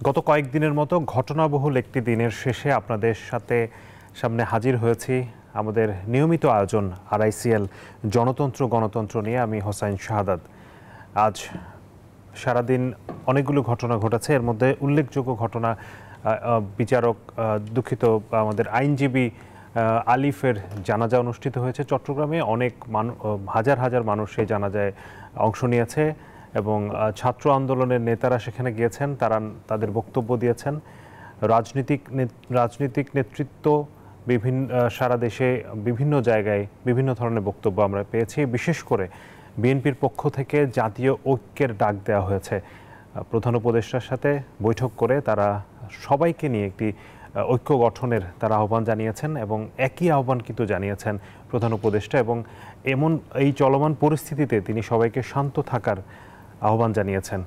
গত কয়েকদিনের মতো ঘটনাবহুল একটি দিনের শেষে আপনাদের সামনে হাজির হয়েছি আমাদের নিয়মিত আয়োজন RICL জনতন্ত্র গণতন্ত্র নিয়ে। আমি হোসাইন শাহাদাত। আজ সারাদিন অনেকগুলো ঘটনা ঘটেছে। এর মধ্যে উল্লেখযোগ্য ঘটনা বিচারক দুঃখিত আমাদের আইনজীবী আলিফের জানাজা অনুষ্ঠিত হয়েছে চট্টগ্রামে। অনেক হাজার হাজার মানুষ সেই জানাজায় অংশ নিয়েছে এবং ছাত্র আন্দোলনের নেতারা সেখানে গিয়েছেন, তারা তাদের বক্তব্য দিয়েছেন। রাজনৈতিক নেতৃত্ব সারা দেশে বিভিন্ন জায়গায় বিভিন্ন ধরনের বক্তব্য আমরা পেয়েছি। বিশেষ করে বিএনপির পক্ষ থেকে জাতীয় ঐক্যের ডাক দেওয়া হয়েছে। প্রধান উপদেষ্টার সাথে বৈঠক করে তারা সবাইকে নিয়ে একটি ঐক্য গঠনের তারা আহ্বান জানিয়েছেন এবং একই আহ্বান কিন্তু জানিয়েছেন প্রধান উপদেষ্টা। এবং এই চলমান পরিস্থিতিতে তিনি সবাইকে শান্ত থাকার আহ্বান জানিয়েছেন।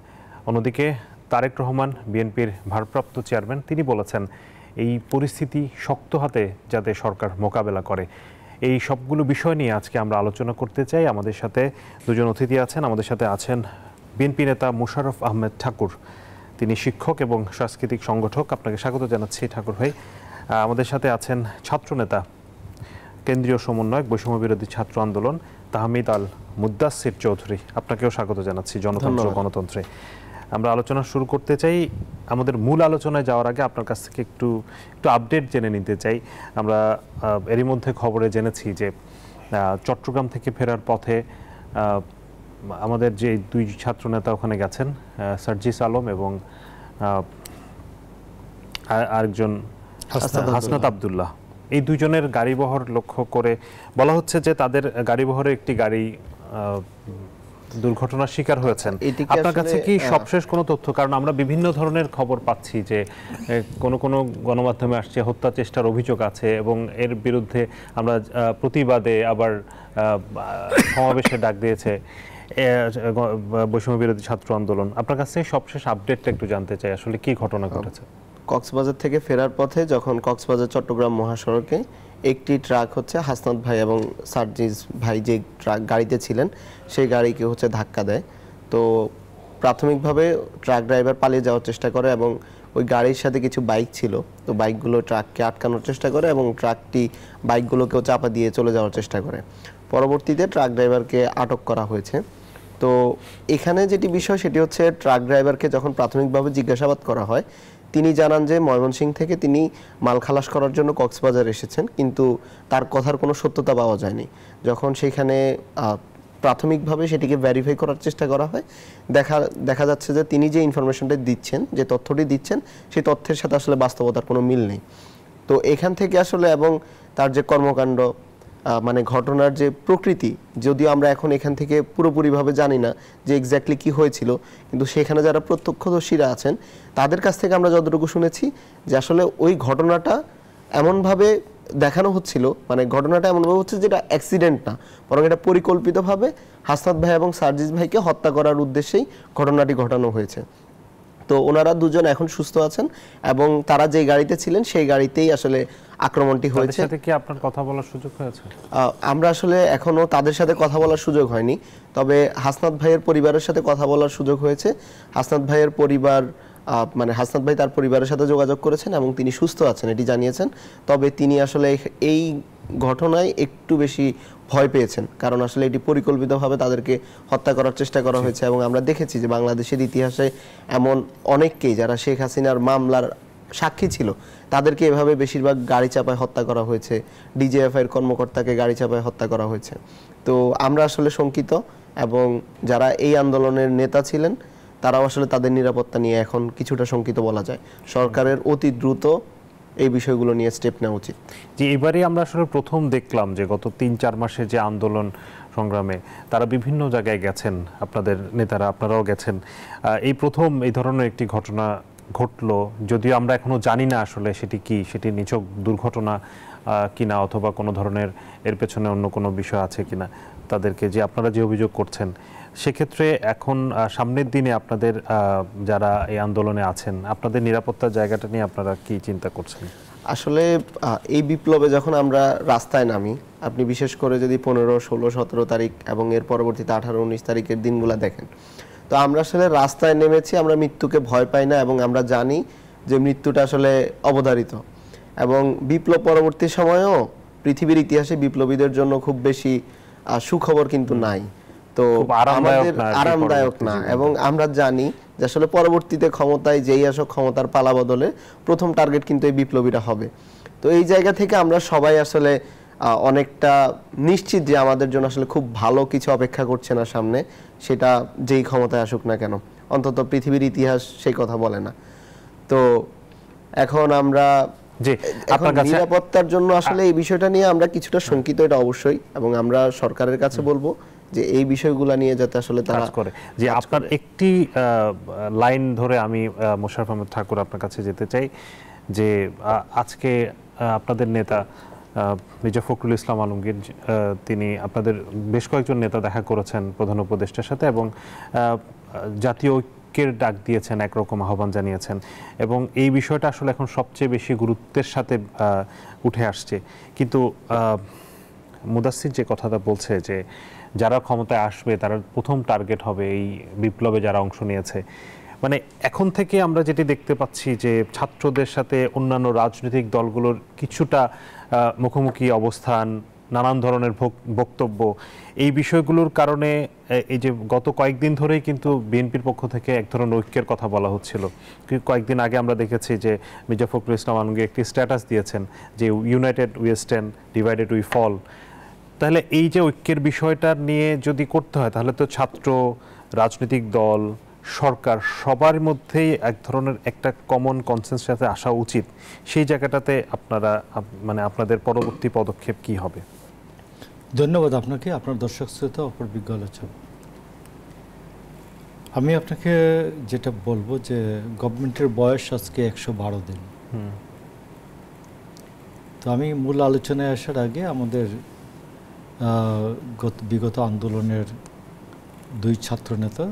অন্যদিকে তারেক রহমান বিএনপির ভারপ্রাপ্ত চেয়ারম্যান, তিনি বলেছেন এই পরিস্থিতি শক্ত হাতে যাতে সরকার মোকাবেলা করে। এই সবগুলো বিষয় নিয়ে আজকে আমরা আলোচনা করতে চাই। আমাদের সাথে দুজন অতিথি আছেন। আমাদের সাথে আছেন বিএনপি নেতা মোশাররফ আহমেদ ঠাকুর, তিনি শিক্ষক এবং সাংস্কৃতিক সংগঠক। আপনাকে স্বাগত জানাচ্ছি ঠাকুর ভাই। আমাদের সাথে আছেন ছাত্রনেতা, কেন্দ্রীয় সমন্বয়ক বৈষম্য বিরোধী ছাত্র আন্দোলন তাহমিদ আল মুদ্দাসির চৌধুরী, আপনাকেও স্বাগত জানাচ্ছি জনতন্ত্র গণতন্ত্রে। আমরা আলোচনা শুরু করতে চাই। আমাদের মূল আলোচনায় যাওয়ার আগে আপনার কাছ থেকে একটু আপডেট জেনে নিতে চাই। আমরা এরই মধ্যে খবরে জেনেছি যে চট্টগ্রাম থেকে ফেরার পথে আমাদের যে দুই ছাত্রনেতা ওখানে গেছেন, সার্জিস আলম এবং আরেকজন হাসনাত আবদুল্লাহ, এই দুইজনের গাড়িবহর লক্ষ্য করে বলা হচ্ছে যে তাদের গাড়িবহরে একটি গাড়ি দুর্ঘটনার শিকার হয়েছেন। আপনার কাছে কি সবশেষ কোনো তথ্য? কারণ আমরা বিভিন্ন ধরনের খবর পাচ্ছি যে কোনো গণমাধ্যমে আসছে হত্যা চেষ্টার অভিযোগ আছে এবং এর বিরুদ্ধে আমরা প্রতিবাদে আবার সমাবেশের ডাক দিয়েছে বৈষম্য বিরোধী ছাত্র আন্দোলন। আপনার কাছে সবশেষ আপডেটটা একটু জানতে চাই, আসলে কি ঘটনা ঘটেছে। কক্সবাজার থেকে ফেরার পথে যখন কক্সবাজার চট্টগ্রাম মহাসড়কে একটি ট্রাক হাসনাত ভাই এবং সার্জিস ভাই যে ট্রাক গাড়িতে ছিলেন সেই গাড়িকে ধাক্কা দেয়। তো প্রাথমিকভাবে ট্রাক ড্রাইভার পালিয়ে যাওয়ার চেষ্টা করে এবং ওই গাড়ির সাথে কিছু বাইক ছিল, তো বাইকগুলো ট্রাককে আটকানোর চেষ্টা করে এবং ট্রাকটি বাইকগুলোকেও চাপা দিয়ে চলে যাওয়ার চেষ্টা করে। পরবর্তীতে ট্রাক ড্রাইভারকে আটক করা হয়েছে। তো এখানে যেটি বিষয় সেটি হচ্ছে, ট্রাক ড্রাইভারকে যখন প্রাথমিকভাবে জিজ্ঞাসাবাদ করা হয় তিনি জানান যে ময়মনসিংহ থেকে তিনি মাল খালাস করার জন্য কক্সবাজার এসেছেন, কিন্তু তার কথার কোনো সত্যতা পাওয়া যায়নি। যখন সেখানে প্রাথমিকভাবে সেটিকে ভেরিফাই করার চেষ্টা করা হয়, দেখা যাচ্ছে যে তিনি যে ইনফরমেশনটা দিচ্ছেন, যে তথ্যটি দিচ্ছেন, সেই তথ্যের সাথে আসলে বাস্তবতার কোনো মিল নেই। তো এখান থেকে আসলে এবং তার যে কর্মকাণ্ড, মানে ঘটনার যে প্রকৃতি, যদিও আমরা এখন এখান থেকে পুরোপুরিভাবে জানি না যে এক্স্যাক্টলি কি হয়েছিল, কিন্তু সেখানে যারা প্রত্যক্ষদর্শীরা আছেন তাদের কাছ থেকে আমরা যতটুকু শুনেছি যে আসলে ওই ঘটনাটা এমনভাবে দেখানো হচ্ছিল, মানে ঘটনাটা এমনভাবে হচ্ছে যেটা অ্যাক্সিডেন্ট না, বরং এটা পরিকল্পিতভাবে হাসনাত ভাই এবং সার্জিস ভাইকে হত্যা করার উদ্দেশ্যেই ঘটনাটি ঘটানো হয়েছে। তো ওনারা দুজন এখন সুস্থ আছেন এবং তারা যে গাড়িতে ছিলেন সেই গাড়িতেই আসলে আক্রমণটি হয়েছে। তাদের সাথে কি আপনার কথা বলার সুযোগ হয়েছে? আমরা আসলে এখনো তাদের সাথে কথা বলার সুযোগ হয়নি, তবে হাসনাত ভাইয়ের পরিবারের সাথে কথা বলার সুযোগ হয়েছে। হাসনাত ভাইয়ের পরিবার, মানে হাসনাত ভাই তার পরিবারের সাথে যোগাযোগ করেছেন এবং তিনি সুস্থ আছেন এটি জানিয়েছেন। তবে তিনি আসলে এই ঘটনায় একটু বেশি ভয় পেয়েছেন, কারণ আসলে এটি পরিকল্পিতভাবে তাদেরকে হত্যা করার চেষ্টা করা হয়েছে। এবং আমরা দেখেছি যে বাংলাদেশের ইতিহাসে এমন অনেককেই যারা শেখ হাসিনার মামলার সাক্ষী ছিল তাদেরকে এভাবে বেশিরভাগ গাড়ি চাপায় হত্যা করা হয়েছে, ডিজিএফআই এর কর্মকর্তাকে গাড়ি চাপায় হত্যা করা হয়েছে। তো আমরা আসলে শঙ্কিত এবং যারা এই আন্দোলনের নেতা ছিলেন তারাও আসলে তাদের নিরাপত্তা নিয়ে এখন কিছুটা শঙ্কিত বলা যায়। সরকারের অতি দ্রুত এই বিষয়গুলো নিয়ে স্টেপ নেওয়া উচিত। যে এবারে আমরা আসলে প্রথম দেখলাম যে গত ৩-৪ মাসে যে আন্দোলন সংগ্রামে তারা বিভিন্ন জায়গায় গেছেন, আপনাদের নেতারা, আপনারাও গেছেন। এই প্রথম এই ধরনের একটি ঘটনা ঘটলো, যদিও আমরা এখনো জানি না আসলে সেটি নিছক দুর্ঘটনা কিনা অথবা কোনো ধরনের এর পেছনে অন্য কোনো বিষয় আছে কিনা, তাদেরকে যে আপনারা যে অভিযোগ করছেন। সেক্ষেত্রে এখন সামনের দিনে আপনাদের যারা এই আন্দোলনে আছেন, আপনাদের নিরাপত্তার জায়গাটা নিয়ে আপনারা কি চিন্তা করছেন? আসলে এই বিপ্লবে যখন আমরা রাস্তায় নামি, আপনি বিশেষ করে যদি 15, 16, 17 তারিখ এবং এর পরবর্তীতে 18, 19 তারিখের দিনগুলো দেখেন, তো আমরা আসলে রাস্তায় নেমেছি, আমরা মৃত্যুকে ভয় পাই না এবং আমরা জানি যে মৃত্যুটা আসলে অবধারিত। এবং বিপ্লব পরবর্তী সময়েও পৃথিবীর ইতিহাসে বিপ্লবীদের জন্য খুব বেশি সুখবর কিন্তু নাই। তো আমাদের আরামদায়ক না, এবং আমরা জানি যে আসলে পরবর্তীতে ক্ষমতায় যেই আসক, ক্ষমতার পালা বদলে প্রথম টার্গেট কিন্তু এই বিপ্লবীরা হবে। তো এই জায়গা থেকে আমরা সবাই আসলে অনেকটা নিশ্চিত যে আমাদের জন্য আসলে খুব ভালো কিছু অপেক্ষা করছে না সামনে, সেটা যেই ক্ষমতায় আসুক না কেন, অন্তত পৃথিবীর ইতিহাস সেই কথা বলে না। তো এখন আমরা নিরাপত্তার জন্য আসলে এই বিষয়টা নিয়ে আমরা কিছুটা শঙ্কিত, এটা অবশ্যই, এবং আমরা সরকারের কাছে বলবো যে এই বিষয়গুলো নিয়ে যাতে আসলে তারা কাজ করে। যে আপনার একটি লাইন ধরে আমি মোশাররফ আহমেদ ঠাকুর আপনার কাছে যেতে চাই, যে আজকে আপনাদের নেতা মির্জা ফখরুল ইসলাম আলমগীর, তিনি আপনাদের বেশ কয়েকজন নেতা দেখা করেছেন প্রধান উপদেষ্টার সাথে এবং জাতীয় ঐক্যের ডাক দিয়েছেন, একরকম আহ্বান জানিয়েছেন, এবং এই বিষয়টা আসলে এখন সবচেয়ে বেশি গুরুত্বের সাথে উঠে আসছে। কিন্তু মুদাসসির যে কথাটা বলছে যে যারা ক্ষমতায় আসবে তারা প্রথম টার্গেট হবে এই বিপ্লবে যারা অংশ নিয়েছে, মানে এখন থেকে আমরা যেটি দেখতে পাচ্ছি যে ছাত্রদের সাথে অন্যান্য রাজনৈতিক দলগুলোর কিছুটা মুখোমুখি অবস্থান, নানান ধরনের বক্তব্য, এই বিষয়গুলোর কারণে এই যে গত কয়েকদিন ধরেই কিন্তু বিএনপির পক্ষ থেকে এক ধরনের ঐক্যের কথা বলা হচ্ছিল। কয়েকদিন আগে আমরা দেখেছি যে মির্জা ফখরুল ইসলাম আলমগীর একটি স্ট্যাটাস দিয়েছেন যে united we stand, divided we fall. তাহলে এই যে ঐক্যের বিষয়টা নিয়ে যদি করতে হয়, তাহলে তো ছাত্র, রাজনৈতিক দল, সরকার সবার মধ্যেই এক ধরনের একটা কমন কনসেনসাসে আসা উচিত। সেই জায়গাটাতে আপনারা মানে আপনাদের পরবর্তী পদক্ষেপ কি হবে? ধন্যবাদ আপনাকে, আপনার দর্শক শ্রোতা, অপর বিজ্ঞ আলোচক। আমি আপনাকে যেটা বলবো যে গভর্নমেন্টের বয়স আজকে 112 দিন। তো আমি মূল আলোচনায় আসার আগে আমাদের বিগত আন্দোলনের দুই ছাত্রনেতা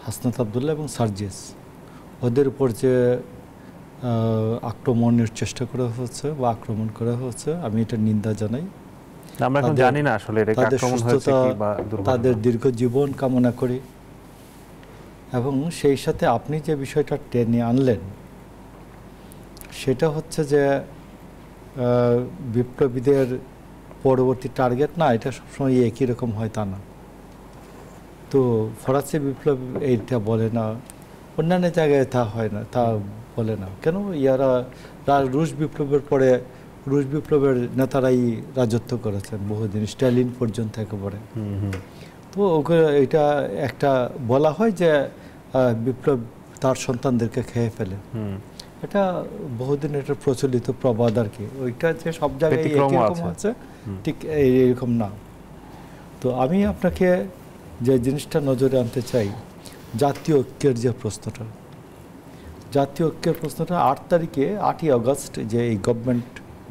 হাসনাত আবদুল্লাহ এবং সার্জিস, ওদের উপর যে আক্রমণের চেষ্টা করা হয়েছে বা আক্রমণ করা হয়েছে, আমি এটা নিন্দা জানাই। আমরা এখন জানি না আসলে এটা আক্রমণ হয়েছে কি বা দুর্ঘটনা। তাদের দীর্ঘ জীবন কামনা করি, এবং সেই সাথে আপনি যে বিষয়টা টেনে আনলেন সেটা হচ্ছে যে বিপ্লবীদের পরবর্তী টার্গেট না, এটা সবসময় একই রকম হয় তা না। তো ফরাসি বিপ্লব এইটা বলে না, অন্যান্য জায়গায় তা হয় না, তা বলে না কেন? ইয়ারা রুশ বিপ্লবের পরে রুশ বিপ্লবের নেতারাই রাজত্ব করেছেন বহুদিন, স্ট্যালিন পর্যন্ত একেবারে। তো ওকে এটা একটা বলা হয় যে বিপ্লব তার সন্তানদেরকে খেয়ে ফেলে, এটা বহুদিন এটা প্রচলিত প্রবাদ আর কি। ওইটা যে সব জায়গায় একরকম আছে ঠিক এইরকম না। তো আমি আপনাকে যে জিনিসটা নজরে আনতে চাই, জাতীয় ঐক্যের যে প্রশ্নটা, জাতীয় ঐক্যের প্রশ্নটা 8 তারিখে 8ই আগস্ট যে এই গভর্নমেন্ট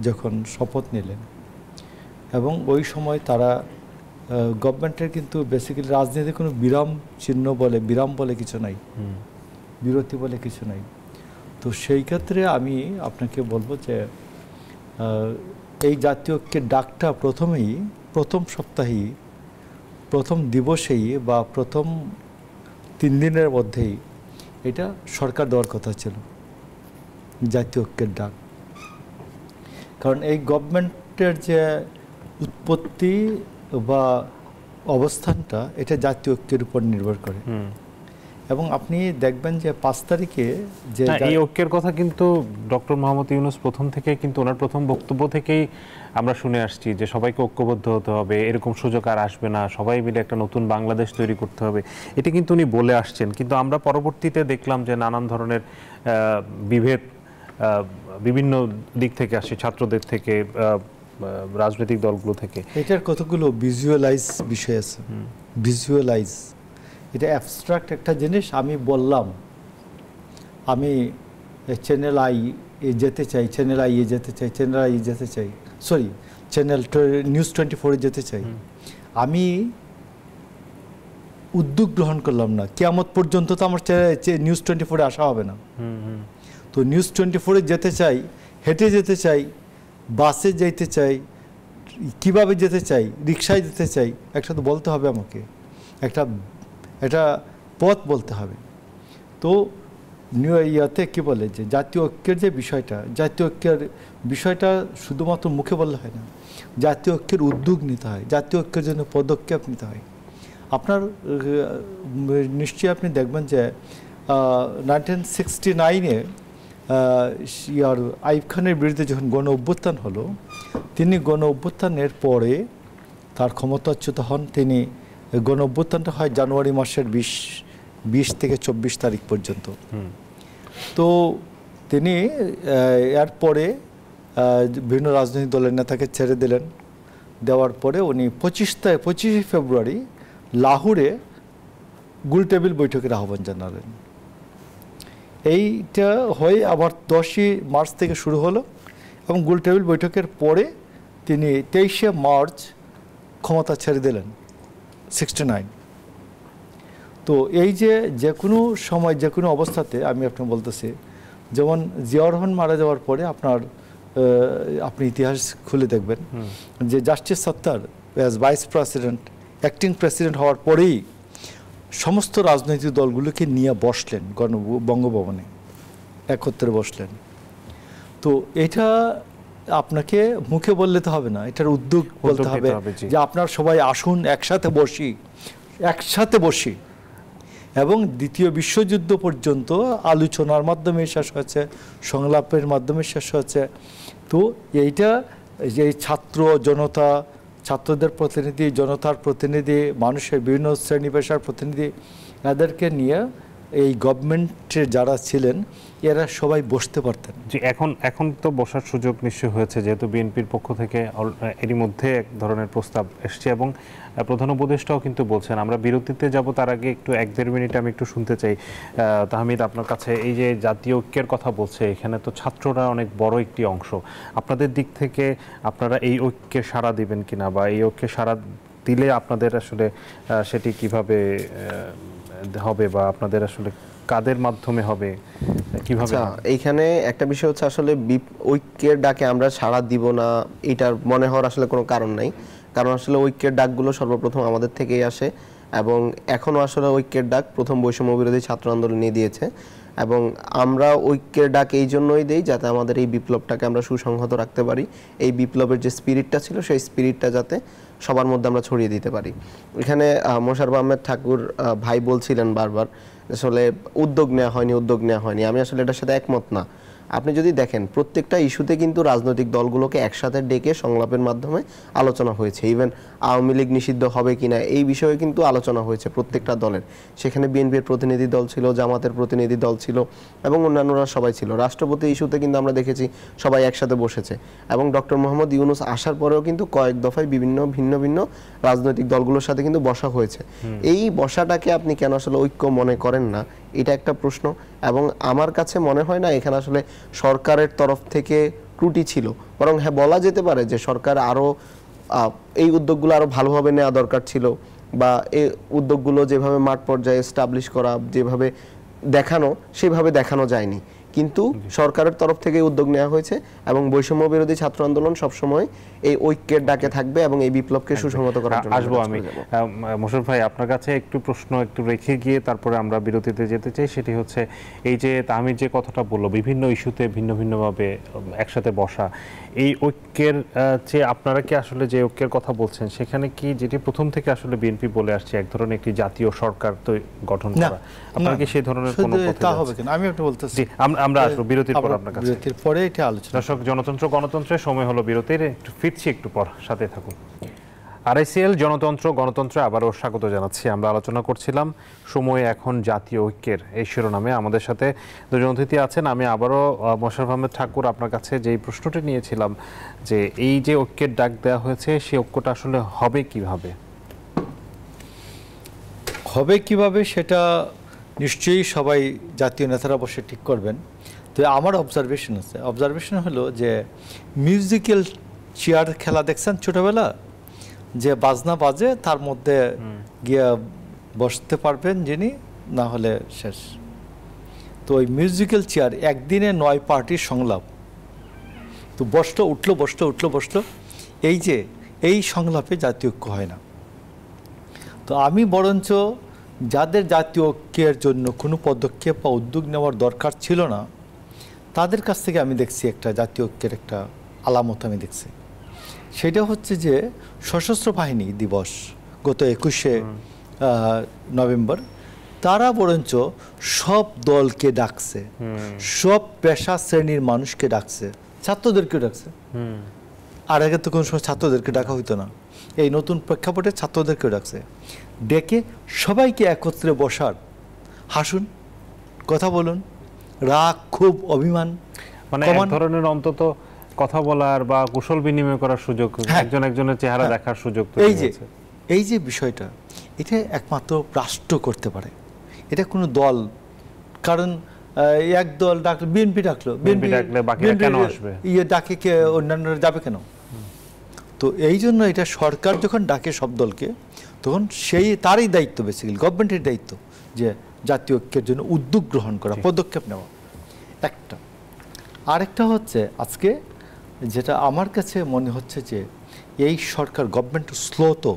যখন শপথ নিলেন, এবং ওই সময় তারা গভর্নমেন্টের কিন্তু বেসিক্যালি রাজনীতি কোনো বিরাম বলে কিছু নাই, বিরতি বলে কিছু নাই। তো সেই ক্ষেত্রে আমি আপনাকে বলবো যে এই জাতীয় ঐক্যের ডাকটা প্রথম সপ্তাহেই, প্রথম দিবসেই বা প্রথম 3 দিনের মধ্যেই এটা সরকার দেওয়ার কথা ছিল, জাতীয় ঐক্যের ডাক। কারণ এই গভর্নমেন্টের যে উৎপত্তি বা অবস্থানটা, এটা জাতীয় ঐক্যের উপর নির্ভর করে। এবং আপনি দেখবেন যে 5 তারিখে যে এই ঐক্যের কথা কিন্তু ডক্টর মোহাম্মদ ইউনূস প্রথম থেকে কিন্তু ওনার প্রথম বক্তব্য থেকেই আমরা শুনে আসছি যে সবাইকে ঐক্যবদ্ধ হতে হবে, এরকম সুযোগ আর আসবে না, সবাই মিলে একটা নতুন বাংলাদেশ তৈরি করতে হবে, এটা কিন্তু উনি বলে আসছেন। কিন্তু আমরা পরবর্তীতে দেখলাম যে নানান ধরনের বিভেদ বিভিন্ন দিক থেকে আসছে, ছাত্রদের থেকে, রাজনৈতিক দলগুলো থেকে। এটার কতগুলো ভিজুয়ালাইজ বিষয় আছে, ভিজুয়ালাইজ, এটা অ্যাবস্ট্রাক্ট একটা জিনিস। আমি বললাম আমি চ্যানেল আই যেতে চাই, চ্যানেল আই যেতে চাই, চ্যানেল আই যেতে চাই, সরি চ্যানেল নিউজ 24 যেতে চাই, আমি উদ্যোগ গ্রহণ করলাম না, কিয়ামত পর্যন্ত তো আমার নিউজ 24 আসা হবে না। তো নিউজ 24 যেতে চাই, হেঁটে যেতে চাই, বাসে যেতে চাই, কিভাবে যেতে চাই, রিক্সায় যেতে চাই, একটা তো বলতে হবে আমাকে, এটা পথ বলতে হবে। তো ইয়াতে কী বলে যে জাতীয় ঐক্যের যে বিষয়টা, জাতীয় ঐক্যের বিষয়টা শুধুমাত্র মুখে বললে হয় না, জাতীয় ঐক্যের উদ্যোগ নিতে হয়, জাতীয় ঐক্যের জন্য পদক্ষেপ নিতে হয়। আপনার নিশ্চয়ই আপনি দেখবেন যে 1969-এ আইয়ুব খানের বিরুদ্ধে যখন গণ অভ্যুত্থান হলো, তিনি গণ অভ্যুত্থানের পরে তার ক্ষমতাচ্যুত হন। তিনি গণ অভ্যুত্থানটা হয় জানুয়ারি মাসের 20 থেকে 24 তারিখ পর্যন্ত। তো তিনি এরপরে বিভিন্ন রাজনৈতিক দলের নেতাকে ছেড়ে দিলেন। দেওয়ার পরে উনি 25শে ফেব্রুয়ারি লাহোরে গোলটেবিল বৈঠকের আহ্বান জানালেন। এইটা হয়ে আবার 10ই মার্চ থেকে শুরু হলো এবং গোলটেবিল বৈঠকের পরে তিনি 23শে মার্চ ক্ষমতা ছেড়ে দিলেন 69। তো এই যে কোনো সময় যে কোনো অবস্থাতে আমি আপনাকে বলতেছি, যেমন জিয়াউর রহমান মারা যাওয়ার পরে আপনি ইতিহাস খুলে দেখবেন যে জাস্টিস সত্তার as vice president, acting president হওয়ার পরেই সমস্ত রাজনৈতিক দলগুলোকে নিয়ে বসলেন বঙ্গভবনে, একত্রে বসলেন। তো এটা আপনাকে মুখে বললে তো হবে না, এটার উদ্যোগ বলতে হবে যে আপনার সবাই আসুন, একসাথে বসি। এবং দ্বিতীয় বিশ্বযুদ্ধ পর্যন্ত আলোচনার মাধ্যমে শেষ হয়েছে, সংলাপের মাধ্যমে শেষ হয়েছে। তো এইটা যে ছাত্র জনতা, ছাত্রদের প্রতিনিধি, জনতার প্রতিনিধি, মানুষের বিভিন্ন শ্রেণী পেশার প্রতিনিধি, এদেরকে নিয়ে এই গভর্নমেন্টে যারা ছিলেন এরা সবাই বসতে পারতেন। জি, এখন তো বসার সুযোগ নিশ্চয় হয়েছে, যেহেতু বিএনপির পক্ষ থেকে এরই মধ্যে এক ধরনের প্রস্তাব এসছে এবং প্রধান উপদেষ্টাও কিন্তু বলছেন। আমরা বিরতিতে যাব, তার আগে একটু 1-1.5 মিনিট আমি একটু শুনতে চাই তাহমিদ আপনার কাছে। এই যে জাতীয় ঐক্যের কথা বলছে, এখানে তো ছাত্ররা অনেক বড় একটি অংশ। আপনাদের দিক থেকে আপনারা এই ঐক্যে সাড়া দিবেন কিনা, বা এই ঐক্যে সাড়া দিলে আপনাদের আসলে সেটি কিভাবে হবে, বা আপনাদের আসলে কাদের মাধ্যমে হবে, কিভাবে? এইখানে একটা বিষয় হচ্ছে আসলে ঐক্যের ডাকে আমরা সাড়া দিব না এটার মনে হওয়ার আসলে কোনো কারণ নাই। কারণ আসলে ঐক্যের ডাকগুলো সর্বপ্রথম আমাদের থেকেই আসে এবং এখনও আসলে ঐক্যের ডাক প্রথম বৈষম্য বিরোধী ছাত্র আন্দোলন নিয়ে দিয়েছে। এবং আমরা ঐক্যের ডাক এই জন্যই দেই যাতে আমাদের এই বিপ্লবটাকে আমরা সুসংহত রাখতে পারি। এই বিপ্লবের যে স্পিরিটটা ছিল সেই স্পিরিটটা যাতে সবার মধ্যে আমরা ছড়িয়ে দিতে পারি। এখানে মোশাররফ আহমেদ ঠাকুর ভাই বলছিলেন বারবার আসলে উদ্যোগ নেওয়া হয়নি। আমি আসলে এটার সাথে একমত না। আপনি যদি দেখেন প্রত্যেকটা ইস্যুতে কিন্তু রাজনৈতিক দলগুলোকে একসাথে ডেকে সংলাপের মাধ্যমে আলোচনা হয়েছে। ইভেন আওয়ামী লীগ নিষিদ্ধ হবে কিনা এই বিষয়ে কিন্তু আলোচনা হয়েছে প্রত্যেকটা দলের। সেখানে বিএনপির প্রতিনিধি দল ছিল, জামাতের প্রতিনিধি দল ছিল এবং অন্যান্যরা সবাই ছিল। রাষ্ট্রপতি ইস্যুতে কিন্তু আমরা দেখেছি সবাই একসাথে বসেছে এবং ডক্টর মোহাম্মদ ইউনূস আসার পরেও কিন্তু কয়েক দফায় ভিন্ন ভিন্ন রাজনৈতিক দলগুলোর সাথে কিন্তু বসা হয়েছে। এই বসাটাকে আপনি কেন আসলে ঐক্য মনে করেন না, এটা একটা প্রশ্ন। এবং আমার কাছে মনে হয় না এখানে আসলে সরকারের তরফ থেকে ত্রুটি ছিল, বরং হ্যাঁ বলা যেতে পারে যে সরকার আরও এই উদ্যোগগুলো আরও ভালোভাবে নেওয়া দরকার ছিল, বা এই উদ্যোগগুলো যেভাবে মাঠ পর্যায়ে এস্টাবলিশ করা, যেভাবে দেখানো সেভাবে দেখানো যায়নি। কিন্তু সরকারের তরফ থেকে উদ্যোগ নেওয়া হয়েছে এবং বৈষম্য বিরোধী ছাত্র আন্দোলন সবসময় এই ঐক্যের ডাকে থাকবে এবং এই বিপ্লবকে সুসংহত করার জন্য আসবো। আমি মোশাররফ ভাই আপনার কাছে একটু প্রশ্ন একটু রেখে গিয়ে তারপরে আমরা বিরতিতে যেতে চাই। সেটি হচ্ছে এই যে তাহমিদ যে কথাটা বললো, বিভিন্ন ইস্যুতে ভিন্নভাবে একসাথে বসা, এই ঐক্যের যে আপনারা কি আসলে যে ঐক্যের কথা বলছেন সেখানে কি যেটি প্রথম থেকে আসলে বিএনপি বলে আসছে এক ধরনের একটি জাতীয় সরকার তো গঠন করা, আপনারা কি সেই ধরনের কোনো কথা হবে কিনা? আমি একটু বলতেছি, আমরা আসবো বিরতির পর আপনার কাছে। বিরতির পরে এটা আলোচনা। দর্শক, জনতন্ত্র গণতন্ত্রের সময় হলো বিরতির, একটু ফিরছি একটু পর, সাথে থাকুন। আরআইসিএল জনতন্ত্র গণতন্ত্রে আবারও স্বাগত জানাচ্ছি। আমরা আলোচনা করছিলাম সময়ে এখন জাতীয় ঐক্যের এই শিরোনামে। আমাদের সাথে দুজন অতিথি আছেন। আমি আবারও মোশাররফ আহমেদ ঠাকুর আপনার কাছে যেই প্রশ্নটি নিয়েছিলাম যে এই যে ঐক্যের ডাক দেওয়া হয়েছে সেই ঐক্যটা আসলে হবে কিভাবে সেটা নিশ্চয়ই সবাই জাতীয় নেতারা বসে ঠিক করবেন। তো আমার অবজারভেশন হলো যে মিউজিক্যাল চেয়ার খেলা দেখছেন ছোটবেলা, যে বাজনা বাজে তার মধ্যে গিয়ে বসতে পারবেন যিনি, না হলে শেষ। তো ওই মিউজিক্যাল চেয়ার একদিনে 9 পার্টির সংলাপ, তো বসলো, এই সংলাপে জাতীয় ঐক্য হয় না। তো আমি বরঞ্চ যাদের জাতীয় ঐক্যের জন্য কোনো পদক্ষেপ বা উদ্যোগ নেওয়ার দরকার ছিল না, তাদের কাছ থেকে আমি দেখছি একটা জাতীয় ঐক্যের একটা আলামত আমি দেখছি। সেটা হচ্ছে যে সশস্ত্র বাহিনী দিবস গত 21শে নভেম্বর, তারা বরঞ্চ সব দলকে ডাকছে, সব পেশা শ্রেণীর মানুষকে ডাকছে, ছাত্রদেরকে ডাকছে। আর আগে তো কোনো সময় ছাত্রদেরকে ডাকা হইতো না, এই নতুন প্রেক্ষাপটে ছাত্রদেরকে ডাকছে, ডেকে সবাইকে একত্রে বসার, হাসুন, কথা বলুন, রাগ ক্ষোভ অভিমান মানে এক ধরনের অন্তত কথা বলার বা কুশল বিনিময় করার সুযোগ, একজন একজনের চেহারা দেখার সুযোগ তৈরি হয়েছে। এই যে বিষয়টা, এটা একমাত্র রাষ্ট্র করতে পারে, এটা কোনো দল, কারণ এক দল ডাকলো, বিএনপি ডাকলো, বিএনপি ডাকলে বাকিরা কেন আসবে, ডাকে কে অন্যান্যরা যাবে কেন? তো এই জন্য এটা সরকার যখন ডাকে সব দলকে, তখন সেই তারই দায়িত্ব, বেসিক্যালি গভর্নমেন্টের দায়িত্ব যে জাতীয় ঐক্যের জন্য উদ্যোগ গ্রহণ করা, পদক্ষেপ নেওয়া একটা। আরেকটা হচ্ছে আজকে যেটা আমার কাছে মনে হচ্ছে যে এই সরকার, গভর্নমেন্ট স্লো, তো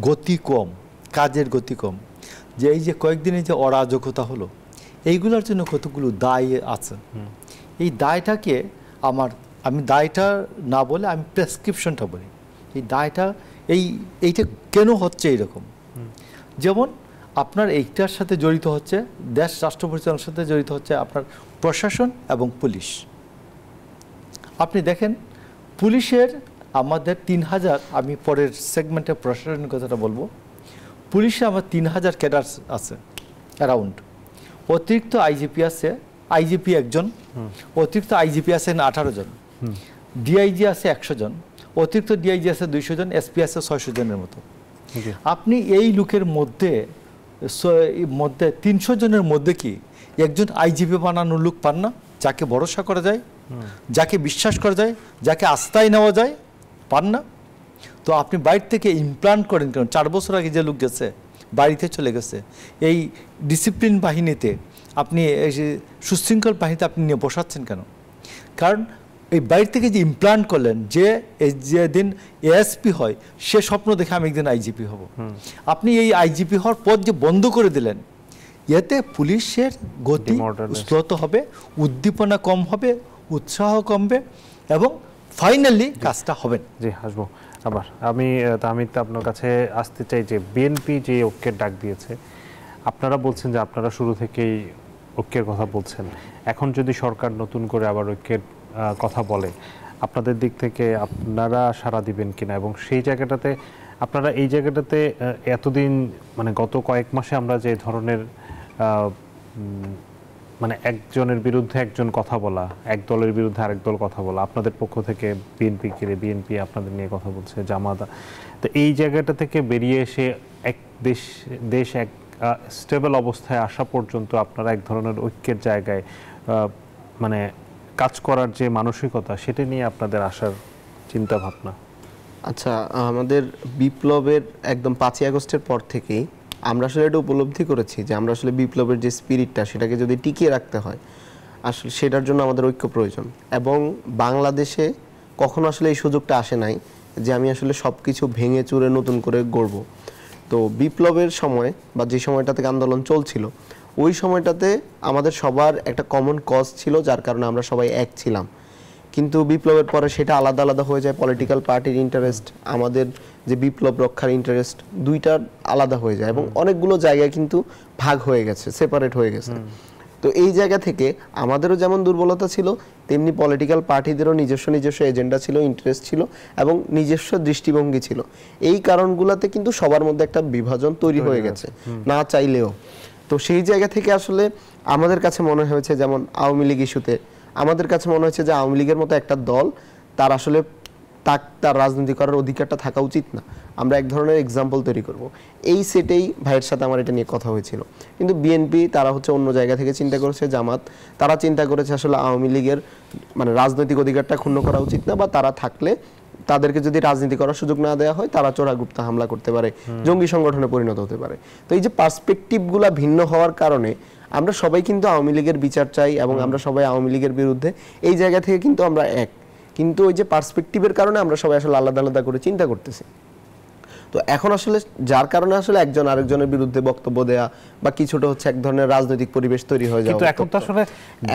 গতি কম, কাজের গতি কম, যে এই যে কয়েকদিনে যে অরাজকতা হলো, এইগুলোর জন্য কতগুলো দায় আছে। এই দায়টাকে আমি দায়টা না বলে আমি প্রেসক্রিপশনটা বলি, এই দায়টা এইটা কেন হচ্ছে এইরকম। যেমন আপনার এইটার সাথে জড়িত হচ্ছে দেশ রাষ্ট্র পরিচালনার সাথে জড়িত হচ্ছে আপনার প্রশাসন এবং পুলিশ। আপনি দেখেন পুলিশের আমাদের 3000, আমি পরের সেগমেন্টে প্রশাসনের কথাটা বলবো, পুলিশে আমার 3000 ক্যাডার আছে অ্যারাউন্ড, অতিরিক্ত আইজিপি আছে, আইজিপি একজন, অতিরিক্ত আইজিপি আছেন 18 জন, ডিআইজি আছে 100 জন, অতিরিক্ত ডিআইজি আছে 200 জন, এসপি আছে 600 জনের মতো। আপনি এই লোকের মধ্যে 300 জনের মধ্যে কি একজন আইজিপি বানানোর লোক পান না, যাকে ভরসা করা যায়, যাকে বিশ্বাস করা যায়, যাকে আস্থায় নেওয়া যায়, পান না। তো আপনি বাইরে থেকে ইমপ্লান্ট করেন কেন? 4 বছর আগে যে লোক গেছে বাড়িতে চলে গেছে, এই ডিসিপ্লিন বাহিনীতে আপনি, এই সুশৃঙ্খল বাহিনীতে আপনি নিয়ে বসাচ্ছেন কেন? কারণ এই বাইরে থেকে যে ইমপ্লান্ট করলেন, যে যেদিন এএসপি হয় সে স্বপ্ন দেখে আমি একদিন আইজিপি হব, আপনি এই আইজিপি হওয়ার পর যে বন্ধ করে দিলেন, এতে পুলিশের গতি স্লোত হবে, উদ্দীপনা কম হবে, উৎসাহ কমবে, এবং ফাইনালি কাজটা হবে। জি, আসবো আবার। আমি তাহমিদ আপনার কাছে আসতে চাই যে বিএনপি যে ঐক্যের ডাক দিয়েছে, আপনারা বলছেন যে আপনারা শুরু থেকেই ঐক্যের কথা বলছেন, এখন যদি সরকার নতুন করে আবার ঐক্যের কথা বলে, আপনাদের দিক থেকে আপনারা সাড়া দিবেন কিনা? এবং সেই জায়গাটাতে আপনারা এই জায়গাটাতে এতদিন, মানে গত কয়েক মাসে আমরা যে ধরনের মানে একজনের বিরুদ্ধে একজন কথা বলা, এক দলের বিরুদ্ধে আরেক দল কথা বলা, আপনাদের পক্ষ থেকে বিএনপি আপনাদের নিয়ে কথা বলছে, জামাত, তো এই জায়গাটা থেকে বেরিয়ে এসে এক দেশ এক স্টেবল অবস্থায় আসা পর্যন্ত আপনারা এক ধরনের ঐক্যের জায়গায় মানে কাজ করার যে মানসিকতা, সেটা নিয়ে আপনাদের আসার চিন্তা ভাবনা। আচ্ছা, আমাদের বিপ্লবের একদম 5ই আগস্টের পর থেকেই আমরা আসলে এটা উপলব্ধি করেছি যে আমরা আসলে বিপ্লবের যে স্পিরিটটা, সেটাকে যদি টিকিয়ে রাখতে হয়, আসলে সেটার জন্য আমাদের ঐক্য প্রয়োজন। এবং বাংলাদেশে কখনো আসলে এই সুযোগটা আসে নাই যে আমি আসলে সব কিছু ভেঙে চুরে নতুন করে গড়ব। তো বিপ্লবের সময় বা যে সময়টা থেকে আন্দোলন চলছিল, ওই সময়টাতে আমাদের সবার একটা কমন কজ ছিল, যার কারণে আমরা সবাই এক ছিলাম। কিন্তু বিপ্লবের পরে সেটা আলাদা আলাদা হয়ে যায়, পলিটিক্যাল পার্টির ইন্টারেস্ট, আমাদের যে বিপ্লব রক্ষার ইন্টারেস্ট, দুইটা আলাদা হয়ে যায় এবং অনেকগুলো জায়গায় কিন্তু ভাগ হয়ে গেছে, সেপারেট হয়ে গেছে। তো এই জায়গা থেকে আমাদেরও যেমন দুর্বলতা ছিল, তেমনি পলিটিক্যাল পার্টিদেরও নিজস্ব এজেন্ডা ছিল, ইন্টারেস্ট ছিল এবং নিজস্ব দৃষ্টিভঙ্গি ছিল। এই কারণগুলোতে কিন্তু সবার মধ্যে একটা বিভাজন তৈরি হয়ে গেছে, না চাইলেও। তো সেই জায়গা থেকে আসলে আমাদের কাছে মনে হয়েছে, যেমন আওয়ামী লীগ ইস্যুতে আমাদের কাছে মনে হয়েছে যে আওয়ামী লীগের মতো একটা দল, তার আসলে তার রাজনীতি করার অধিকারটা থাকা উচিত না, আমরা এক ধরনের এক্সাম্পল তৈরি করব। এই সেটেই ভাইয়ের সাথে আমার এটা নিয়ে কথা হয়েছিল। কিন্তু বিএনপি তারা হচ্ছে অন্য জায়গা থেকে চিন্তা করেছে, জামাত তারা চিন্তা করেছে আসলে আওয়ামী লীগের মানে রাজনৈতিক অধিকারটা ক্ষুণ্ণ করা উচিত না, বা তারা থাকলে তাদেরকে যদি রাজনীতি করার সুযোগ না দেওয়া হয়, তারা চোরাগুপ্তা হামলা করতে পারে, জঙ্গি সংগঠনে পরিণত হতে পারে। তো এই যে পার্সপেক্টিভগুলো ভিন্ন হওয়ার কারণে আমরা সবাই কিন্তু আওয়ামী লীগের বিচার চাই এবং আমরা সবাই আওয়ামী লীগের বিরুদ্ধে, এই জায়গা থেকে কিন্তু আমরা এক। কিন্তু ওই যে পার্সপেক্টিভের কারণে আমরা সবাই আসলে আলাদা আলাদা করে চিন্তা করতেছি। তো এখন আসলে যার কারণে আসলে একজন আরেকজনের বিরুদ্ধে বক্তব্য দেয়া বা কিছুটা হচ্ছে এক ধরনের রাজনৈতিক পরিবেশ তৈরি হয়ে যাওয়া। কিন্তু এখন তো আসলে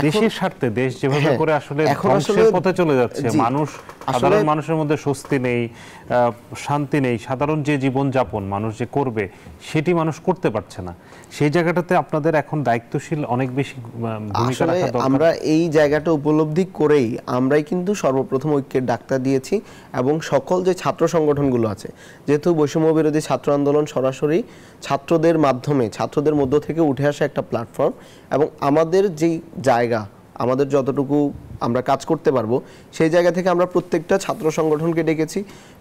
দেশের স্বার্থে দেশ যেভাবে করে আসলে ধ্বংসের পথে চলে যাচ্ছে, মানুষ সাধারণ মানুষের মধ্যে স্বস্তি নেই, শান্তি নেই, সাধারণ যে জীবন যাপন মানুষ যে করবে সেটি মানুষ করতে পারছে না। সেই জায়গাটাতে আপনাদের এখন দায়িত্বশীল অনেক বেশি ভূমিকা রাখা দরকার। আমরা এই জায়গাটা উপলব্ধি করেই আমরাই কিন্তু সর্বপ্রথম ঐক্যের ডাকটা দিয়েছি এবং সকল যে ছাত্র সংগঠনগুলো আছে, যেহেতু বৈষম্য বিরোধী ছাত্র আন্দোলন সরাসরি ছাত্রদের মাধ্যমে ছাত্রদের মধ্য থেকে উঠে আসা একটা প্ল্যাটফর্ম, এবং আমাদের যেই জায়গা, আমাদের যতটুকু আমরা কাজ করতে পারবো সেই জায়গা থেকে আমরা প্রত্যেকটা ছাত্র সংগঠনকে ডেকেছি,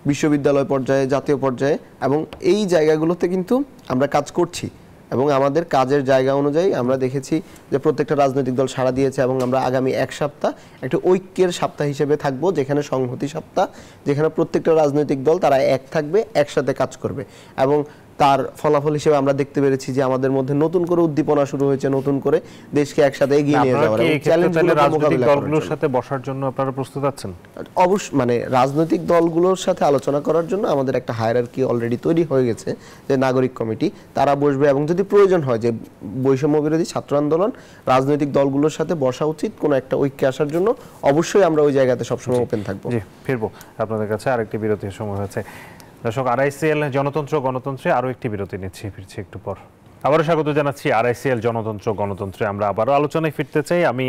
বিশ্ববিদ্যালয় পর্যায়ে, জাতীয় পর্যায়ে, এবং এই জায়গাগুলোতে কিন্তু আমরা কাজ করছি। এবং আমাদের কাজের জায়গা অনুযায়ী আমরা দেখেছি যে প্রত্যেকটা রাজনৈতিক দল সাড়া দিয়েছে, এবং আমরা আগামী এক সপ্তাহ একটা ঐক্যের সপ্তাহ হিসেবে থাকবো, যেখানে সংহতি সপ্তাহ, যেখানে প্রত্যেকটা রাজনৈতিক দল তারা এক থাকবে, একসাথে কাজ করবে। এবং তার ফলাফল হিসেবে আমরা দেখতে পেরেছি যে আমাদের মধ্যে নতুন করে উদ্দীপনা শুরু হয়েছে, নতুন করে দেশকে একসাথে এগিয়ে নিয়ে যাওয়ার এবং চ্যালেঞ্জগুলোর রাজনৈতিক দলগুলোর সাথে বসার জন্য আপনারা প্রস্তুত আছেন? অবশ্যই, মানে রাজনৈতিক দলগুলোর সাথে আলোচনা করার জন্য আমাদের একটা হায়ারার্কি অলরেডি তৈরি হয়ে গেছে, যে নাগরিক কমিটি তারা বসবে, এবং যদি প্রয়োজন হয় যে বৈষম্য বিরোধী ছাত্র আন্দোলন রাজনৈতিক দলগুলোর সাথে বসা উচিত কোনো একটা ঐক্যে আসার জন্য, অবশ্যই আমরা ওই জায়গাতে সবসময় ওপেন থাকবো। জি, ফিরবো আপনাদের কাছে। আরেকটি বিরতির সময় হয়েছে। দর্শক, RICL জনতন্ত্র গণতন্ত্রে আরও একটি বিরতি নিচ্ছি, ফিরছি একটু পর। আবারও স্বাগত জানাচ্ছি RICL জনতন্ত্র গণতন্ত্রে। আমরা আবারও আলোচনায় ফিরতে চাই। আমি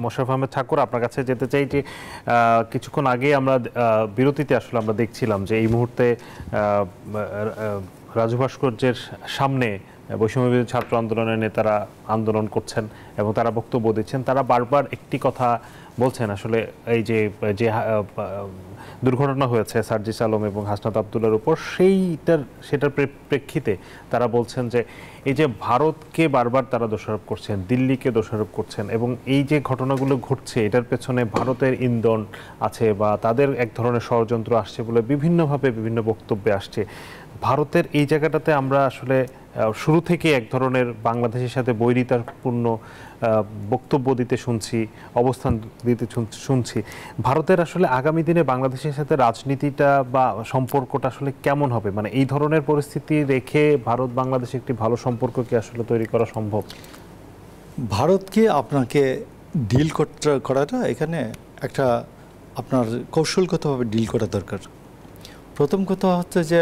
মোশাররফ আহমেদ ঠাকুর আপনার কাছে যেতে চাই যে কিছুক্ষণ আগে আমরা বিরতিতে আসলে আমরা দেখছিলাম যে এই মুহূর্তে রাজু ভাস্কর্যের সামনে বৈষম্যবিরোধী ছাত্র আন্দোলনের নেতারা আন্দোলন করছেন এবং তারা বক্তব্য দিচ্ছেন। তারা বারবার একটি কথা বলছেন, আসলে এই যে দুর্ঘটনা হয়েছে সার্জিস আলম এবং হাসনাত আবদুল্লার উপর, সেটার প্রেক্ষিতে তারা বলছেন যে এই যে ভারতকে বারবার তারা দোষারোপ করছেন, দিল্লিকে দোষারোপ করছেন, এবং এই যে ঘটনাগুলো ঘটছে এটার পেছনে ভারতের ইন্ধন আছে বা তাদের এক ধরনের ষড়যন্ত্র আসছে বলে বিভিন্নভাবে বিভিন্ন বক্তব্যে আসছে। ভারতের এই জায়গাটাতে আমরা আসলে শুরু থেকে এক ধরনের বাংলাদেশের সাথে বৈরিতাপূর্ণ বক্তব্য দিতে শুনছি, অবস্থান দিতে শুনছি। ভারতের আসলে আগামী দিনে বাংলাদেশের সাথে রাজনীতিটা বা সম্পর্কটা আসলে কেমন হবে? মানে এই ধরনের পরিস্থিতি রেখে ভারত বাংলাদেশ একটি ভালো সম্পর্ক কি আসলে তৈরি করা সম্ভব? ভারতকে আপনাকে ডিল করাটা এখানে একটা আপনার কৌশলগতভাবে ডিল করা দরকার। প্রথম কথা হচ্ছে যে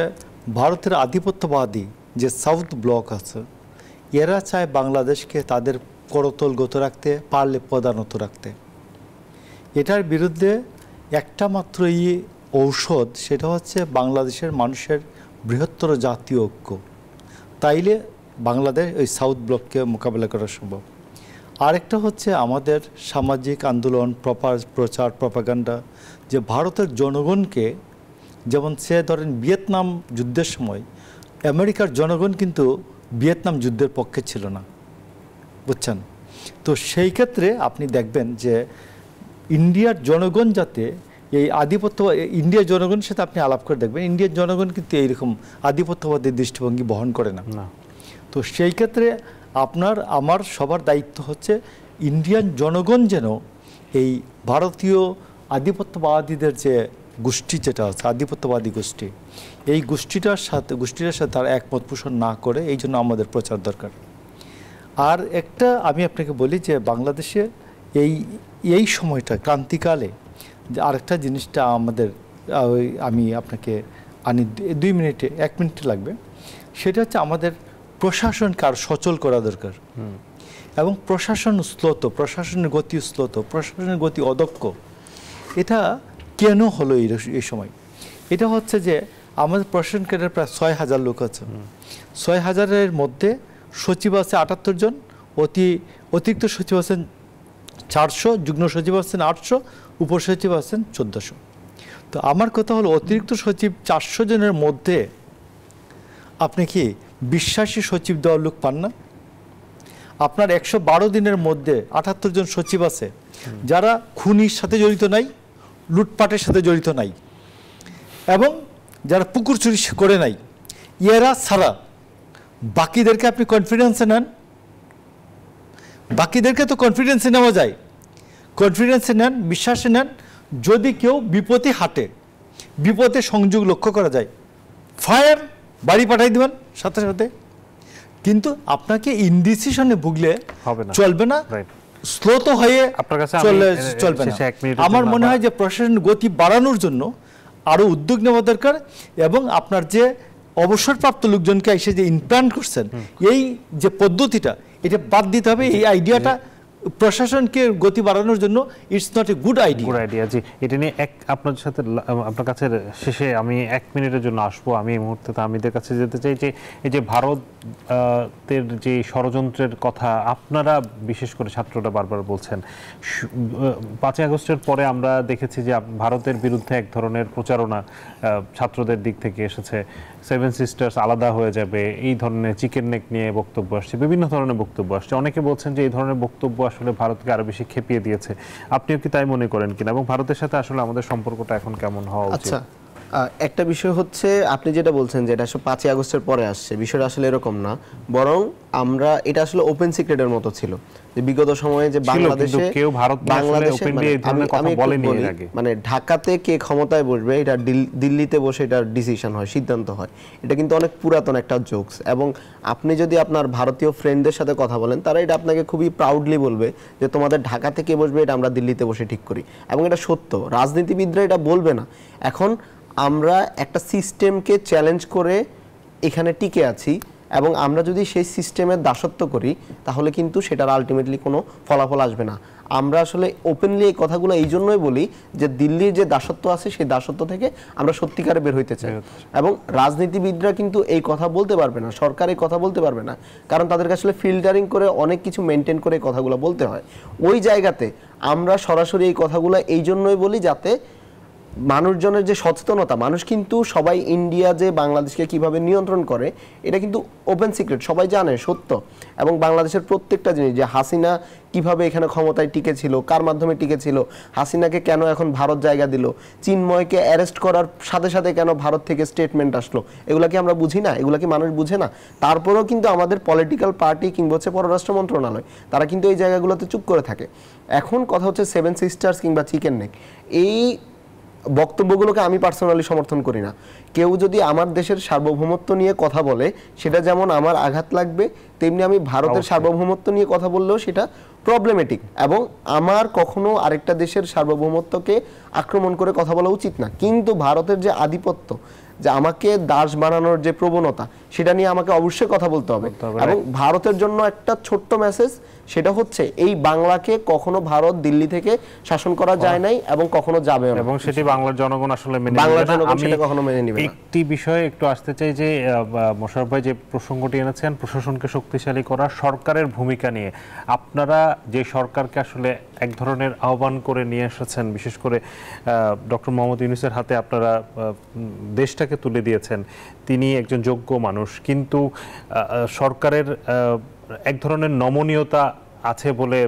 ভারতের আধিপত্যবাদী যে সাউথ ব্লক আছে, এরা চায় বাংলাদেশকে তাদের করতলগত রাখতে, পারলে প্রধানত রাখতে। এটার বিরুদ্ধে একটা মাত্রই ঔষধ, সেটা হচ্ছে বাংলাদেশের মানুষের বৃহত্তর জাতীয় ঐক্য। তাইলে বাংলাদেশ ওই সাউথ ব্লককে মোকাবেলা করা সম্ভব। আরেকটা হচ্ছে আমাদের সামাজিক আন্দোলন, প্রচার, প্রপাগান্ডা, যে ভারতের জনগণকে, যেমন সে ধরেন ভিয়েতনাম যুদ্ধের সময় আমেরিকার জনগণ কিন্তু ভিয়েতনাম যুদ্ধের পক্ষে ছিল না, বুঝছেন? তো সেই ক্ষেত্রে আপনি দেখবেন যে ইন্ডিয়ার জনগণ যাতে এই ইন্ডিয়ার জনগণের সাথে আপনি আলাপ করে দেখবেন, ইন্ডিয়ার জনগণ কিন্তু এইরকম আধিপত্যবাদী দৃষ্টিভঙ্গি বহন করে না। তো সেই ক্ষেত্রে আমার সবার দায়িত্ব হচ্ছে ইন্ডিয়ান জনগণ যেন এই ভারতীয় আধিপত্যবাদীদের যে গোষ্ঠী যেটা আছে, আধিপত্যবাদী গোষ্ঠী, এই গোষ্ঠীটার সাথে তারা একমত পোষণ না করে, এই জন্য আমাদের প্রচার দরকার। আর একটা আমি আপনাকে বলি যে বাংলাদেশে এই সময়টা ক্রান্তিকালে যে আরেকটা জিনিসটা আমি আপনাকে আনি 1 মিনিটে লাগবে, সেটা হচ্ছে আমাদের প্রশাসনকে আর সচল করা দরকার। এবং প্রশাসনের গতি শ্লথ, প্রশাসনের গতি অদক্ষ। এটা কেন হলো এই সময়? এটা হচ্ছে যে আমাদের প্রশাসন ক্যাডার প্রায় 6,000 লোক আছে। 6,000-এর মধ্যে সচিব আছে 78 জন, অতিরিক্ত সচিব আছেন 400, যুগ্ম সচিব আছেন 800, উপসচিব আছেন 1400। তো আমার কথা হলো অতিরিক্ত সচিব 400 জনের মধ্যে আপনি কি বিশ্বাসী সচিব দেওয়ার লোক পান না? আপনার 112 দিনের মধ্যে 78 জন সচিব আছে যারা খুনির সাথে জড়িত নাই, লুটপাটের সাথে জড়িত নাই, এবং যারা পুকুর চুরি করে নাই। এরা ছাড়া বাকিদেরকে আপনি কনফিডেন্সে নেন, বাকিদেরকে তো কনফিডেন্সে নেওয়া যায়, কনফিডেন্সে নেন, বিশ্বাসে নেন। যদি কেউ বিপদে হাঁটে, বিপদে সংযোগ লক্ষ্য করা যায়, ফায়ার বাড়ি পাঠাই দিবেন সাথে সাথে। কিন্তু আপনাকে ইনডিসিশনে ভুগলে হবে না, চলবে না, রাইট। স্লো তো হয়ে আপনার কাছে চলবে না। শেষে 1 মিনিটের আমার জন্য মনে হয় যে প্রশাসন গতি বাড়ানোর জন্য আরো উদ্যোগ নেওয়া দরকার, এবং আপনার যে অবসরপ্রাপ্ত লোকজনকে এসে যে ইমপ্ল্যান্ট করছেন এই যে পদ্ধতিটা, এটা বাদ দিতে হবে। এই আইডিয়াটা প্রশাসনকে গতি বাড়ানোর জন্য it's not a good idea. জি, এটা নিয়ে আপনার সাথে আপনার কাছে শেষে আমি 1 মিনিটের জন্য আসবো। আমি এই মুহূর্তে তামিদের কাছে যেতে চাই যে এই যে ভারতের যে ষড়যন্ত্রের কথা আপনারা বিশেষ করে ছাত্ররা বারবার বলছেন, 5ই আগস্টের পরে আমরা দেখেছি যে ভারতের বিরুদ্ধে এক ধরনের প্রচারণা ছাত্রদের দিক থেকে এসেছে, 7 সিস্টার্স আলাদা হয়ে যাবে, এই ধরনের চিকেন নেক নিয়ে বক্তব্য আসছে, বিভিন্ন ধরনের বক্তব্য আসছে। অনেকে বলছেন যে এই ধরনের বক্তব্য আসলে ভারতকে আরো বেশি খেপিয়ে দিয়েছে। আপনিও কি তাই মনে করেন কিনা, এবং ভারতের সাথে আসলে আমাদের সম্পর্কটা এখন কেমন হওয়া উচিত? আচ্ছা, একটা বিষয় হচ্ছে আপনি যেটা বলছেন যে এটা 5ই আগস্টের পরে আসছে, বিষয়টা আসলে এরকম না, বরং আমরা এটা আসলে ওপেন সিক্রেটের মতো ছিল যে বিগত সময়ে যে বাংলাদেশে কেউ ভারত ওপেনলি এই ধরনের কথা বলেনি এর আগে। মানে ঢাকাতে কে ক্ষমতায় বসবে এটা দিল্লিতে বসে এটা ডিসিশন হয়, সিদ্ধান্ত হয়। এটা কিন্তু অনেক পুরাতন একটা জোকস, এবং আপনি যদি আপনার ভারতীয় ফ্রেন্ডদের সাথে কথা বলেন তারা এটা আপনাকে খুবই প্রাউডলি বলবে যে তোমাদের ঢাকাতে কে বসবে এটা আমরা দিল্লিতে বসে ঠিক করি, এবং এটা সত্য। রাজনীতিবিদরা এটা বলবে না। এখন আমরা একটা সিস্টেমকে চ্যালেঞ্জ করে এখানে টিকে আছি, এবং আমরা যদি সেই সিস্টেমের দাসত্ব করি তাহলে কিন্তু সেটার আলটিমেটলি কোনো ফলাফল আসবে না। আমরা আসলে ওপেনলি এই কথাগুলো এই জন্যই বলি যে দিল্লির যে দাসত্ব আছে সেই দাসত্ব থেকে আমরা সত্যিকারে বের হইতে চাই, এবং রাজনীতিবিদরা কিন্তু এই কথা বলতে পারবে না, সরকার এই কথা বলতে পারবে না, কারণ তাদেরকে আসলে ফিল্টারিং করে অনেক কিছু মেনটেন করে এই কথাগুলো বলতে হয়। ওই জায়গাতে আমরা সরাসরি এই কথাগুলো এই জন্যই বলি যাতে মানুষজনের যে সচেতনতা, মানুষ কিন্তু সবাই ইন্ডিয়া যে বাংলাদেশকে কিভাবে নিয়ন্ত্রণ করে এটা কিন্তু ওপেন সিক্রেট, সবাই জানে, সত্য। এবং বাংলাদেশের প্রত্যেকটা জিনিস, যে হাসিনা কিভাবে এখানে ক্ষমতায় টিকেছিল, কার মাধ্যমে টিকেছিল, হাসিনাকে কেন এখন ভারত জায়গা দিল, চিন্ময়কে অ্যারেস্ট করার সাথে সাথে কেন ভারত থেকে স্টেটমেন্ট আসলো, এগুলা কি আমরা বুঝি না? এগুলা কি মানুষ বুঝে না? তারপরেও কিন্তু আমাদের পলিটিক্যাল পার্টি কিংবা হচ্ছে পররাষ্ট্র মন্ত্রণালয় তারা কিন্তু এই জায়গাগুলোতে চুপ করে থাকে। এখন কথা হচ্ছে 7 সিস্টার্স কিংবা চিকেন নেক, এই বক্তব্যগুলোকে আমি পার্সোনালি সমর্থন করি না। কেউ যদি আমার দেশের সার্বভৌমত্ব নিয়ে কথা বলে সেটা যেমন আমার আঘাত লাগবে, তেমনি আমি ভারতের সার্বভৌমত্ব নিয়ে কথা বললেও সেটা প্রবলেমেটিক, এবং আমার কখনো আরেকটা দেশের সার্বভৌমত্বকে আক্রমণ করে কথা বলা উচিত না। কিন্তু ভারতের যে আধিপত্য, যে আমাকে দাস বানানোর যে প্রবণতা, সেটা নিয়ে আমাকে অবশ্যই কথা বলতে হবে। এবং ভারতের জন্য একটা ছোট্ট মেসেজ, সেটা হচ্ছে এই বাংলাকে কখনো ভারত দিল্লি থেকে শাসন করা যায় নাই এবং কখনো যাবে না, এবং সেটি বাংলার জনগণ আসলে মেনে বাংলার জনগণ সেটা কখনো মেনে নেবে না। একটি বিষয়ে একটু আসতে চাই যে মোশাররফ ভাই যে প্রসঙ্গটি এনেছেন প্রশাসনকে শক্তিশালী করা, সরকারের ভূমিকা নিয়ে আপনারা যে সরকারকে আসলে এক ধরনের আহ্বান করে নিয়ে এসেছেন, বিশেষ করে ডক্টর মোহাম্মদ ইউনূসের হাতে আপনারা দেশটাকে তুলে দিয়েছেন। তিনি একজন যোগ্য মানুষ, কিন্তু সরকারের এক ধরনের নমনীয়তা আছে বলে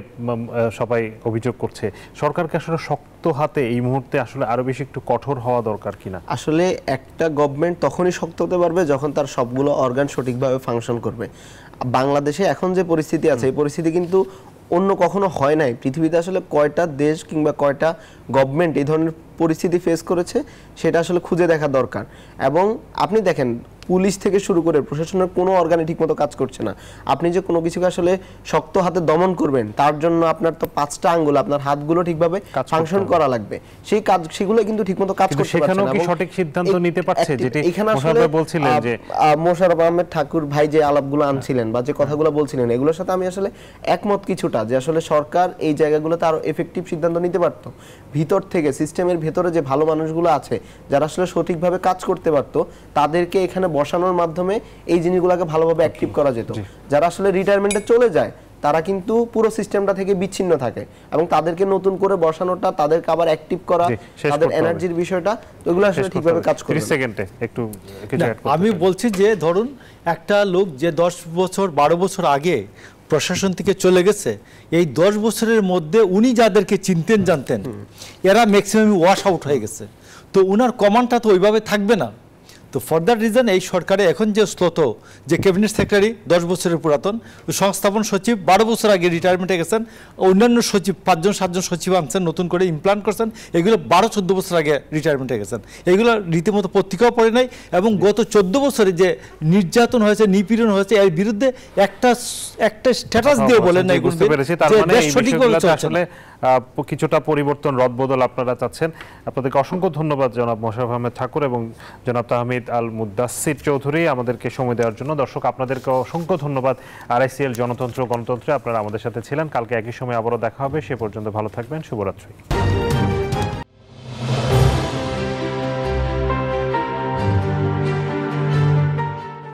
সবাই অভিযোগ করছে। সরকারকে আসলে শক্ত হাতে এই মুহূর্তে আসলে আরো বেশি একটু কঠোর হওয়া দরকার কিনা? আসলে একটা গভর্নমেন্ট তখনই শক্ত হতে পারবে যখন তার সবগুলো অর্গান সঠিকভাবে ফাংশন করবে। বাংলাদেশে এখন যে পরিস্থিতি আছে এই পরিস্থিতি কিন্তু অন্য কখনো হয় নাই। পৃথিবীতে আসলে কয়টা দেশ কিংবা কয়টা গভর্নমেন্ট এই ধরনের পরিস্থিতি ফেস করেছে সেটা আসলে খুঁজে দেখা দরকার। এবং আপনি দেখেন পুলিশ থেকে শুরু করে প্রশাসনের কোনো অর্গানে ঠিকমতো কাজ করছে না। আপনি যে কোনো কিছুকে আসলে শক্ত হাতে দমন করবেন তার জন্য আপনার তো 5টা আঙ্গুল, আপনার হাতগুলো ঠিকভাবে ফাংশন করা লাগবে। সেই কাজ সেগুলো কিন্তু ঠিকমতো কাজ করতে পারছে না। সেখানেও কি সঠিক সিদ্ধান্ত নিতে পারছে? যেটি এখানে আসলে বলছিলেন যে মোশাররফ আহমেদ ঠাকুর ভাই যে আলাপগুলো আনছিলেন বা যে কথাগুলো বলছিলেন এগুলোর সাথে আমি আসলে একমত কিছুটা, যে আসলে সরকার এই জায়গাগুলোতে আরো এফেক্টিভ সিদ্ধান্ত নিতে পারতো। ভিতর থেকে সিস্টেমের ভেতরে যে ভালো মানুষগুলো আছে যারা আসলে সঠিকভাবে কাজ করতে পারতো তাদেরকে এখানে বসানোর মাধ্যমে এই জিনিসগুলোকে ভালোভাবে অ্যাক্টিভ করা যেত। যারা আসলে রিটায়ারমেন্টে চলে যায় তারা কিন্তু পুরো সিস্টেমটা থেকে বিচ্ছিন্ন থাকে, এবং তাদেরকে নতুন করে বসানোটা, তাদেরকে আবার অ্যাক্টিভ করা, তাদের এনার্জির বিষয়টা, এগুলো আসলে ঠিকভাবে কাজ করে। 30 সেকেন্ডে একটু কিছু অ্যাড করতে। আমি বলছি যে ধরুন একটা লোক যে 10 বছর 12 বছর আগে প্রশাসন থেকে চলে গেছে, এই 10 বছরের মধ্যে উনি যাদেরকে চিনতেন জানতেন এরা ম্যাক্সিমাম ওয়াশ আউট হয়ে গেছে, তো উনার কমান্ডটা তো ওইভাবে থাকবে না। তো ফর দ্যাট রিজন এই সরকারে এখন যে স্লোত যে ক্যাবিনেট সেক্রেটারি 10 বছরের পুরাতন, সংস্থাপন সচিব 12 বছর আগে রিটায়ারমেন্টে গেছেন, অন্যান্য সচিব 5জন 7জন সচিব আনছেন নতুন করে ইমপ্লান্ট করছেন, এগুলো 12-14 বছর আগে রিটায়ারমেন্টে গেছেন। এগুলো রীতিমতো পত্রিকাও পড়ে নাই এবং গত 14 বছরে যে নির্যাতন হয়েছে, নিপীড়ন হয়েছে, এর বিরুদ্ধে একটা স্ট্যাটাস দিয়ে বলেন না এগুলো সঠিকভাবে আসলে কিছুটা পরিবর্তন রদবদল আপনারা চাচ্ছেন। আপনাদেরকে অসংখ্য ধন্যবাদ জনাব মোশাররফ আহমেদ ঠাকুর এবং জনাব তাহমিদ আল মুদাসসির চৌধুরী আমাদেরকে সময় দেওয়ার জন্য। দর্শক আপনাদেরকে অসংখ্য ধন্যবাদ। RICL জনতন্ত্র গণতন্ত্রে আপনারা আমাদের সাথে ছিলেন। কালকে একই সময় আবারও দেখা হবে। সে পর্যন্ত ভালো থাকবেন। শুভরাত্রি।